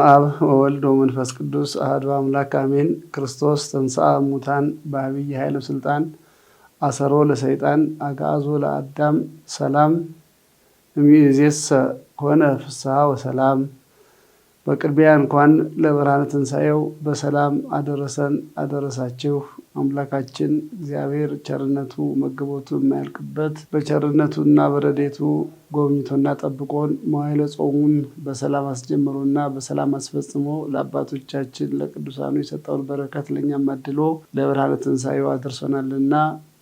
አብ ወወልድ ወመንፈስ ቅዱስ አሐዱ አምላክ አሜን። ክርስቶስ ተንሥአ እሙታን በዐቢይ ኃይል ወሥልጣን አሰሮ ለሰይጣን አግዓዞ ለአዳም ሰላም እምይእዜሰ ኮነ ፍስሐ ወሰላም። በቅድሚያ እንኳን ለብርሃነ ትንሣኤው በሰላም አደረሰን አደረሳችሁ። አምላካችን እግዚአብሔር ቸርነቱ መግቦቱ የማያልቅበት በቸርነቱና በረድኤቱ ጎብኝቶና ጠብቆን መዋዕለ ጾሙን በሰላም አስጀምሮና በሰላም አስፈጽሞ ለአባቶቻችን ለቅዱሳኑ የሰጠውን በረከት ለእኛም አድሎ ለብርሃነ ትንሣኤው አድርሶናልና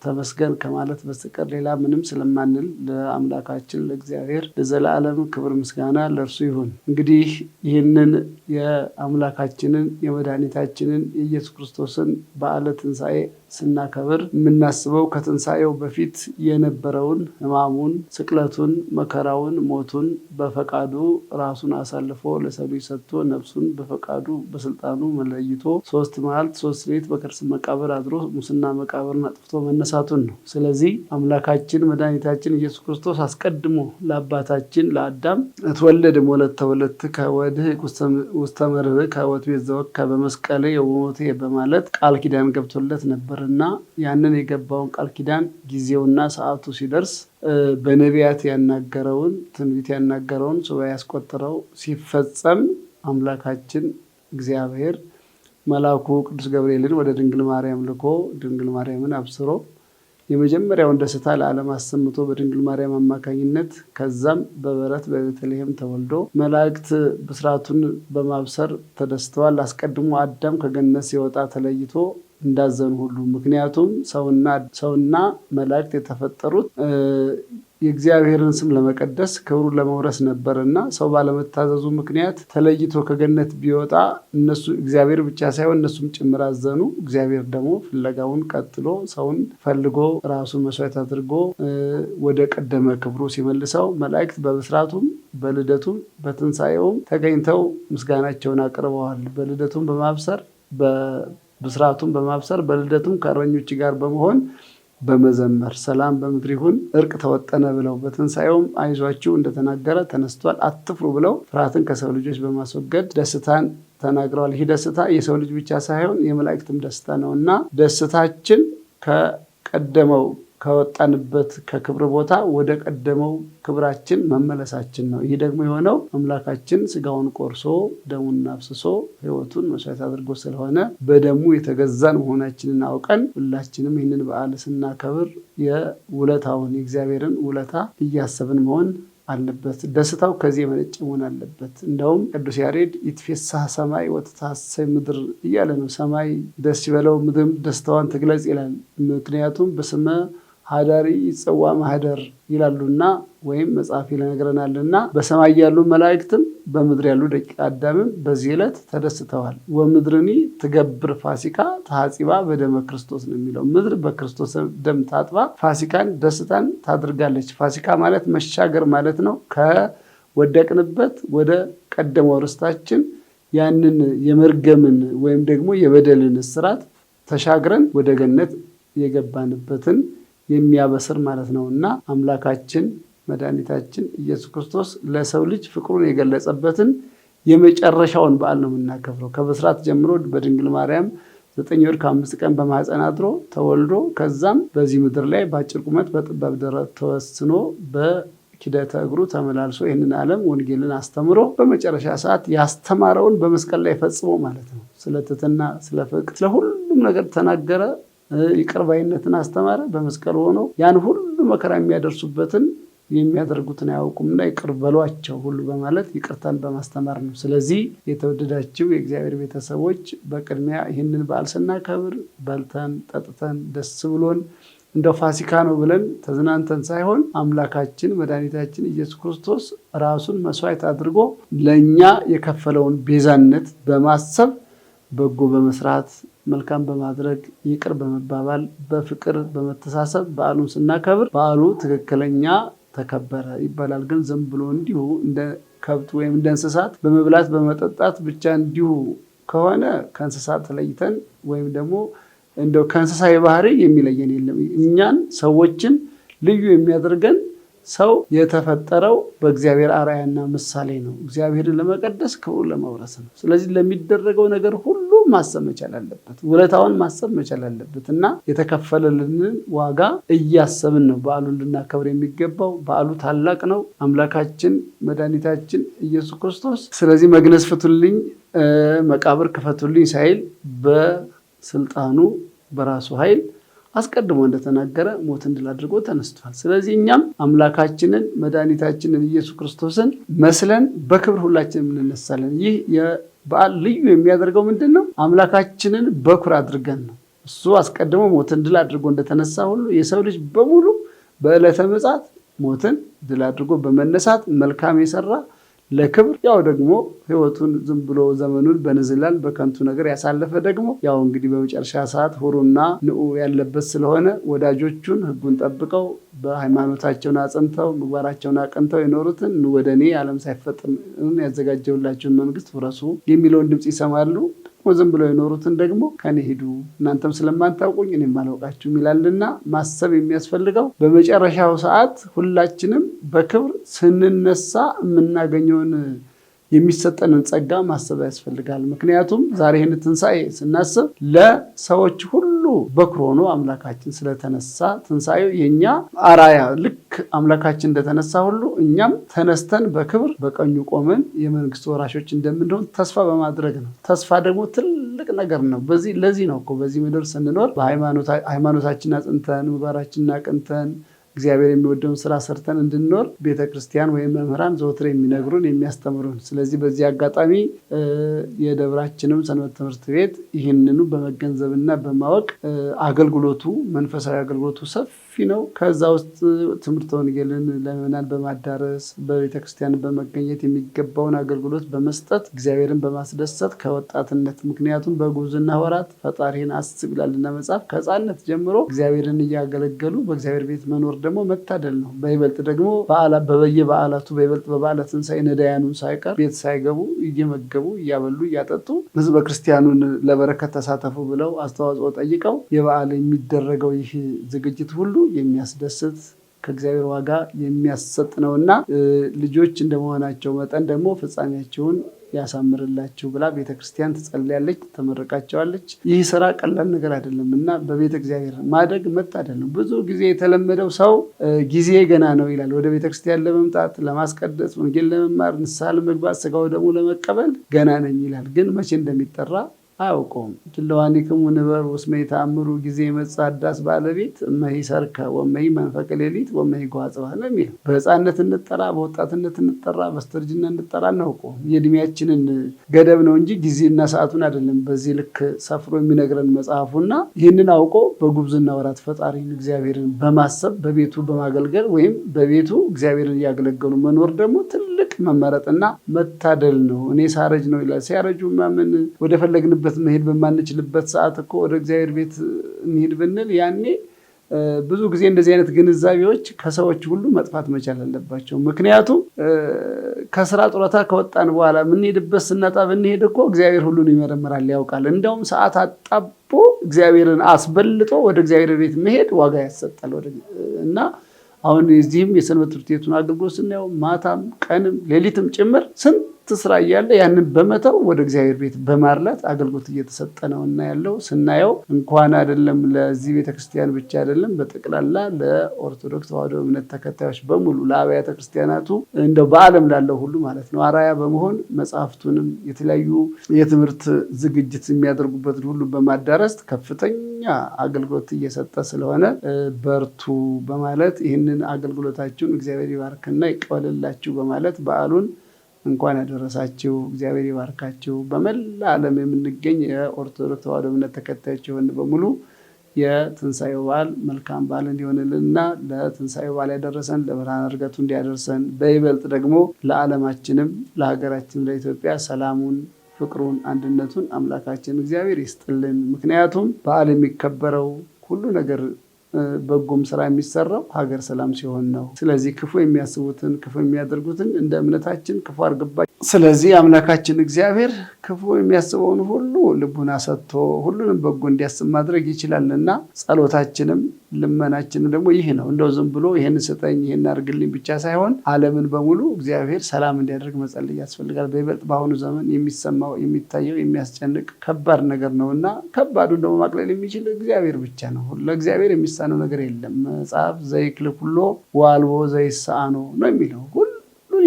ተመስገን ከማለት በስተቀር ሌላ ምንም ስለማንል ለአምላካችን ለእግዚአብሔር ለዘላለም ክብር ምስጋና ለእርሱ ይሁን። እንግዲህ ይህንን የአምላካችንን የመድኃኒታችንን የኢየሱስ ክርስቶስን በዓለ ትንሣኤ ስናከብር የምናስበው ከትንሣኤው በፊት የነበረውን ሕማሙን፣ ስቅለቱን፣ መከራውን፣ ሞቱን በፈቃዱ ራሱን አሳልፎ ለሰው ልጅ ሰጥቶ ነፍሱን በፈቃዱ በስልጣኑ መለይቶ 3 መዓልት 3 ሌሊት በከርሰ መቃብር አድሮ ሙስና መቃብርን አጥፍቶ መነሳቱን ነው። ስለዚህ አምላካችን መድኃኒታችን ኢየሱስ ክርስቶስ አስቀድሞ ለአባታችን ለአዳም እትወለድ እምወለተ ወለድትከ ወድኅቅ ውስተ መርብከ ወትቤት ዘወከ በመስቀሌ ወሞቴ በማለት ቃል ኪዳን ገብቶለት ነበርና ያንን የገባውን ቃል ኪዳን ጊዜውና ሰዓቱ ሲደርስ በነቢያት ያናገረውን ትንቢት ያናገረውን ሱባዔ ያስቆጠረው ሲፈጸም አምላካችን እግዚአብሔር መልአኩ ቅዱስ ገብርኤልን ወደ ድንግል ማርያም ልኮ ድንግል ማርያምን አብስሮ የመጀመሪያውን ደስታ ለዓለም አሰምቶ በድንግል ማርያም አማካኝነት ከዛም በበረት በቤተልሔም ተወልዶ መላእክት ብስራቱን በማብሰር ተደስተዋል። አስቀድሞ አዳም ከገነት ሲወጣ ተለይቶ እንዳዘኑ ሁሉ ምክንያቱም ሰውና መላእክት የተፈጠሩት የእግዚአብሔርን ስም ለመቀደስ ክብሩን ለመውረስ ነበርና ሰው ባለመታዘዙ ምክንያት ተለይቶ ከገነት ቢወጣ እነሱ እግዚአብሔር ብቻ ሳይሆን እነሱም ጭምር አዘኑ። እግዚአብሔር ደግሞ ፍለጋውን ቀጥሎ ሰውን ፈልጎ ራሱን መስዋዕት አድርጎ ወደ ቀደመ ክብሩ ሲመልሰው መላእክት በብስራቱም በልደቱም በትንሣኤውም ተገኝተው ምስጋናቸውን አቅርበዋል። በልደቱም በማብሰር ብስራቱን በማብሰር በልደቱም ከእረኞች ጋር በመሆን በመዘመር ሰላም በምድር ይሁን እርቅ ተወጠነ ብለው በትንሣኤውም አይዟችሁ እንደተናገረ ተነስቷል አትፍሩ ብለው ፍርሃትን ከሰው ልጆች በማስወገድ ደስታን ተናግረዋል። ይህ ደስታ የሰው ልጅ ብቻ ሳይሆን የመላእክትም ደስታ ነው እና ደስታችን ከቀደመው ከወጣንበት ከክብር ቦታ ወደ ቀደመው ክብራችን መመለሳችን ነው። ይህ ደግሞ የሆነው አምላካችን ስጋውን ቆርሶ ደሙን አፍስሶ ሕይወቱን መስዋዕት አድርጎ ስለሆነ በደሙ የተገዛን መሆናችንን አውቀን ሁላችንም ይህንን በዓል ስናከብር የውለታውን የእግዚአብሔርን ውለታ እያሰብን መሆን አለበት። ደስታው ከዚህ የመነጨ መሆን አለበት። እንደውም ቅዱስ ያሬድ ይትፌሳህ ሰማይ ወትትሐሰይ ምድር እያለ ነው። ሰማይ ደስ ይበለው ምድርም ደስታዋን ትግለጽ ይላል። ምክንያቱም በስመ ሀዳሪ ይጸዋ ማህደር ይላሉና ወይም መጽሐፍ ይነግረናልና በሰማይ ያሉ መላእክትም በምድር ያሉ ደቂቀ አዳምም በዚህ ዕለት ተደስተዋል። ወምድርኒ ትገብር ፋሲካ ተሐጺባ በደመ ክርስቶስ ነው የሚለው። ምድር በክርስቶስ ደም ታጥባ ፋሲካን ደስታን ታድርጋለች። ፋሲካ ማለት መሻገር ማለት ነው። ከወደቅንበት ወደ ቀደመው ርስታችን ያንን የመርገምን ወይም ደግሞ የበደልን እስራት ተሻግረን ወደ ገነት የገባንበትን የሚያበስር ማለት ነው እና አምላካችን መድኃኒታችን ኢየሱስ ክርስቶስ ለሰው ልጅ ፍቅሩን የገለጸበትን የመጨረሻውን በዓል ነው የምናከብረው። ከብስራት ጀምሮ በድንግል ማርያም 9 ወር ከ5 ቀን በማኅፀን አድሮ ተወልዶ ከዛም በዚህ ምድር ላይ በአጭር ቁመት በጠባብ ደረት ተወስኖ በኪደተ እግሩ ተመላልሶ ይህንን ዓለም ወንጌልን አስተምሮ በመጨረሻ ሰዓት ያስተማረውን በመስቀል ላይ ፈጽሞ ማለት ነው። ስለ ትሕትና፣ ስለ ፍቅር፣ ስለሁሉም ነገር ተናገረ። ይቅር ባይነትን አስተማረ። በመስቀል ሆኖ ያን ሁሉ መከራ የሚያደርሱበትን የሚያደርጉትን አያውቁምና ይቅር በሏቸው ሁሉ በማለት ይቅርታን በማስተማር ነው። ስለዚህ የተወደዳችሁ የእግዚአብሔር ቤተሰቦች በቅድሚያ ይህንን በዓል ስናከብር በልተን ጠጥተን ደስ ብሎን እንደ ፋሲካ ነው ብለን ተዝናንተን ሳይሆን አምላካችን መድኃኒታችን ኢየሱስ ክርስቶስ ራሱን መስዋዕት አድርጎ ለእኛ የከፈለውን ቤዛነት በማሰብ በጎ በመስራት መልካም በማድረግ ይቅር በመባባል በፍቅር በመተሳሰብ በዓሉን ስናከብር በዓሉ ትክክለኛ ተከበረ ይባላል። ግን ዝም ብሎ እንዲሁ እንደ ከብት ወይም እንደ እንስሳት በመብላት በመጠጣት ብቻ እንዲሁ ከሆነ ከእንስሳት ተለይተን ወይም ደግሞ እንደው ከእንስሳዊ ባህሪ የሚለየን የለም። እኛን ሰዎችን ልዩ የሚያደርገን ሰው የተፈጠረው በእግዚአብሔር አርአያና ምሳሌ ነው። እግዚአብሔርን ለመቀደስ ክብሩን ለመውረስ ነው። ስለዚህ ለሚደረገው ነገር ሁሉ ማሰብ መቻል አለበት፣ ውለታውን ማሰብ መቻል አለበት እና የተከፈለልንን ዋጋ እያሰብን ነው በዓሉን ልናከብር የሚገባው። በዓሉ ታላቅ ነው። አምላካችን መድኃኒታችን ኢየሱስ ክርስቶስ ስለዚህ መግነዝ ፍቱልኝ፣ መቃብር ክፈቱልኝ ሳይል በስልጣኑ በራሱ ኃይል አስቀድሞ እንደተናገረ ሞትን ድል አድርጎ ተነስቷል። ስለዚህ እኛም አምላካችንን መድኃኒታችንን ኢየሱስ ክርስቶስን መስለን በክብር ሁላችንም እንነሳለን። ይህ የበዓል ልዩ የሚያደርገው ምንድን ነው? አምላካችንን በኩር አድርገን ነው። እሱ አስቀድሞ ሞትን ድል አድርጎ እንደተነሳ ሁሉ የሰው ልጅ በሙሉ በዕለተ ምጽአት ሞትን ድል አድርጎ በመነሳት መልካም የሰራ ለክብር ያው ደግሞ ሕይወቱን ዝም ብሎ ዘመኑን በንዝላል በከንቱ ነገር ያሳለፈ ደግሞ ያው እንግዲህ በመጨረሻ ሰዓት ሁሩና ንዑ ያለበት ስለሆነ ወዳጆቹን ሕጉን ጠብቀው በሃይማኖታቸውን አጽንተው ምግባራቸውን አቅንተው የኖሩትን ወደ እኔ ዓለም ሳይፈጠር ያዘጋጀሁላችሁን መንግስት ውረሱ የሚለውን ድምፅ ይሰማሉ። ዝም ብለው የኖሩትን ደግሞ ከኔ ሂዱ እናንተም ስለማታውቁኝ እኔም አላውቃችሁም ይላልና ማሰብ የሚያስፈልገው በመጨረሻው ሰዓት ሁላችንም በክብር ስንነሳ የምናገኘውን የሚሰጠንን ጸጋ ማሰብ ያስፈልጋል። ምክንያቱም ዛሬ ይህን ትንሣኤ ስናስብ ለሰዎች ሁሉ በኩር ሆኖ አምላካችን ስለተነሳ ትንሣኤው የኛ አራያ ልክ አምላካችን እንደተነሳ ሁሉ እኛም ተነስተን በክብር በቀኙ ቆመን የመንግስት ወራሾች እንደምንሆን ተስፋ በማድረግ ነው። ተስፋ ደግሞ ትልቅ ነገር ነው። ለዚህ ነው እኮ በዚህ ምድር ስንኖር ሃይማኖታችን አጽንተን ምግባራችንን አቅንተን እግዚአብሔር የሚወደውን ስራ ሰርተን እንድንኖር ቤተክርስቲያን ወይም መምህራን ዘወትር የሚነግሩን የሚያስተምሩን። ስለዚህ በዚህ አጋጣሚ የደብራችንም ሰንበት ትምህርት ቤት ይህንኑ በመገንዘብና በማወቅ አገልግሎቱ መንፈሳዊ አገልግሎቱ ሰፊ ነው። ከዛ ውስጥ ትምህርተ ወንጌልን ለምዕመናን በማዳረስ በቤተክርስቲያን በመገኘት የሚገባውን አገልግሎት በመስጠት እግዚአብሔርን በማስደሰት ከወጣትነት ምክንያቱም በጉብዝና ወራት ፈጣሪን አስብ ይላልና መጽሐፍ ከሕፃንነት ጀምሮ እግዚአብሔርን እያገለገሉ በእግዚአብሔር ቤት መኖር ደግሞ መታደል ነው። በይበልጥ ደግሞ በየበዓላቱ በይበልጥ በበዓለ ትንሣኤ ነዳያኑን ሳይቀር ቤት ሳይገቡ እየመገቡ እያበሉ እያጠጡ ሕዝበ ክርስቲያኑን ለበረከት ተሳተፉ ብለው አስተዋጽኦ ጠይቀው የበዓል የሚደረገው ይህ ዝግጅት ሁሉ የሚያስደስት ከእግዚአብሔር ዋጋ የሚያሰጥ ነውና ልጆች እንደመሆናቸው መጠን ደግሞ ፍጻሜያቸውን ያሳምርላችሁ ብላ ቤተክርስቲያን ትጸልያለች፣ ተመርቃቸዋለች። ይህ ስራ ቀላል ነገር አይደለም እና በቤተ እግዚአብሔር ማደግ መታደል ነው። ብዙ ጊዜ የተለመደው ሰው ጊዜ ገና ነው ይላል። ወደ ቤተክርስቲያን ለመምጣት ለማስቀደስ፣ ወንጌል ለመማር፣ ንስሐ ለመግባት፣ ስጋው ደግሞ ለመቀበል ገና ነኝ ይላል። ግን መቼ እንደሚጠራ አያውቀውም። ድለዋኒክሙ ንበሩ እስመ ይተአምሩ ጊዜ የመጽአ ዳስ ባለቤት እመሂ ሰርከ ወመሂ መንፈቀ ሌሊት ወመሂ ጓጽባ ነው የሚለው። በሕፃንነት እንጠራ፣ በወጣትነት እንጠራ፣ በስተርጅና እንጠራ አናውቀውም። የእድሜያችንን ገደብ ነው እንጂ ጊዜና ሰዓቱን አይደለም በዚህ ልክ ሰፍሮ የሚነግረን መጽሐፉና ይህንን አውቆ በጉብዝና ወራት ፈጣሪን እግዚአብሔርን በማሰብ በቤቱ በማገልገል ወይም በቤቱ እግዚአብሔርን እያገለገሉ መኖር ደግሞ ትልቅ መመረጥና መታደል ነው። እኔ ሳረጅ ነው ይላል። ሲያረጁ ምን ወደ ፈለግንበት መሄድ በማንችልበት ሰዓት እኮ ወደ እግዚአብሔር ቤት እንሂድ ብንል ያኔ ብዙ ጊዜ እንደዚህ አይነት ግንዛቤዎች ከሰዎች ሁሉ መጥፋት መቻል አለባቸው። ምክንያቱም ከስራ ጡረታ ከወጣን በኋላ የምንሄድበት ስናጣ ብንሄድ እኮ እግዚአብሔር ሁሉን ይመረምራል፣ ያውቃል። እንደውም ሰዓት አጣቦ እግዚአብሔርን አስበልጦ ወደ እግዚአብሔር ቤት መሄድ ዋጋ ያሰጣል እና አሁን እዚህም የሰንበት ትምህርት ቤቱን አገልግሎት ስናየው ማታም ቀንም ሌሊትም ጭምር ስንት ስራ እያለ ያንን በመተው ወደ እግዚአብሔር ቤት በማርላት አገልግሎት እየተሰጠ ነው እና ያለው ስናየው እንኳን አይደለም ለዚህ ቤተክርስቲያን ብቻ አይደለም በጠቅላላ ለኦርቶዶክስ ተዋሕዶ እምነት ተከታዮች በሙሉ ለአብያተ ክርስቲያናቱ እንደው በዓለም ላለው ሁሉ ማለት ነው አራያ በመሆን መጽሐፍቱንም የተለያዩ የትምህርት ዝግጅት የሚያደርጉበትን ሁሉ በማዳረስ ከፍተኛ አገልግሎት እየሰጠ ስለሆነ በርቱ በማለት ይህንን አገልግሎታችሁን እግዚአብሔር ይባርክና ይቀበልላችሁ በማለት በዓሉን እንኳን ያደረሳችሁ እግዚአብሔር ይባርካችሁ። በመላ ዓለም የምንገኝ የኦርቶዶክስ ተዋሕዶ እምነት ተከታዮች የሆን በሙሉ የትንሣኤው በዓል መልካም በዓል እንዲሆንልንና ለትንሣኤው በዓል ያደረሰን ለብርሃነ ዕርገቱ እንዲያደርሰን በይበልጥ ደግሞ ለዓለማችንም ለሀገራችን ለኢትዮጵያ ሰላሙን፣ ፍቅሩን፣ አንድነቱን አምላካችን እግዚአብሔር ይስጥልን። ምክንያቱም በዓል የሚከበረው ሁሉ ነገር በጎም ስራ የሚሰራው ሀገር ሰላም ሲሆን ነው። ስለዚህ ክፉ የሚያስቡትን ክፉ የሚያደርጉትን እንደ እምነታችን ክፉ አድርግባቸው። ስለዚህ አምላካችን እግዚአብሔር ክፉ የሚያስበውን ሁሉ ልቡና ሰጥቶ ሁሉንም በጎ እንዲያስብ ማድረግ ይችላልና ጸሎታችንም ልመናችንም ደግሞ ይህ ነው። እንደው ዝም ብሎ ይሄን ስጠኝ ይሄን አድርግልኝ ብቻ ሳይሆን ዓለምን በሙሉ እግዚአብሔር ሰላም እንዲያደርግ መጸለይ ያስፈልጋል። በይበልጥ በአሁኑ ዘመን የሚሰማው የሚታየው የሚያስጨንቅ ከባድ ነገር ነውና ከባዱን ደግሞ ማቅለል የሚችል እግዚአብሔር ብቻ ነው። ለእግዚአብሔር የሚሳነው ነገር የለም። መጽሐፍ ዘይክልፍ ሁሎ ወአልቦ ዘይሳኖ ነው የሚለው።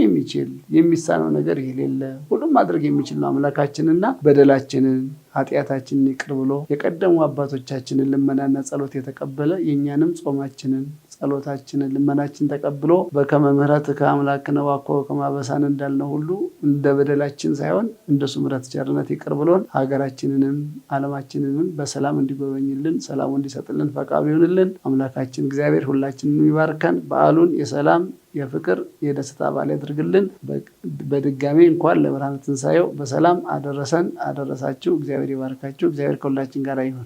የሚችል የሚሳነው ነገር የሌለ ሁሉም ማድረግ የሚችል ነው አምላካችንና በደላችንን ኃጢአታችንን ይቅር ብሎ የቀደሙ አባቶቻችንን ልመናና ጸሎት የተቀበለ የእኛንም ጾማችንን ጸሎታችንን ልመናችን ተቀብሎ በከመ ምሕረትከ አምላክነ ወአኮ ከመ አበሳነ እንዳልነው ሁሉ እንደ በደላችን ሳይሆን እንደሱ ምሕረት ቸርነት ይቅር ብሎን ሀገራችንንም ዓለማችንንም በሰላም እንዲጎበኝልን ሰላሙ እንዲሰጥልን ፈቃዱ ይሁንልን። አምላካችን እግዚአብሔር ሁላችንን ይባርከን። በዓሉን የሰላም የፍቅር የደስታ በዓል ያድርግልን። በድጋሚ እንኳን ለብርሃነ ትንሣኤው በሰላም አደረሰን አደረሳችሁ። እግዚአብሔር ይባርካችሁ። እግዚአብሔር ከሁላችን ጋር ይሁን።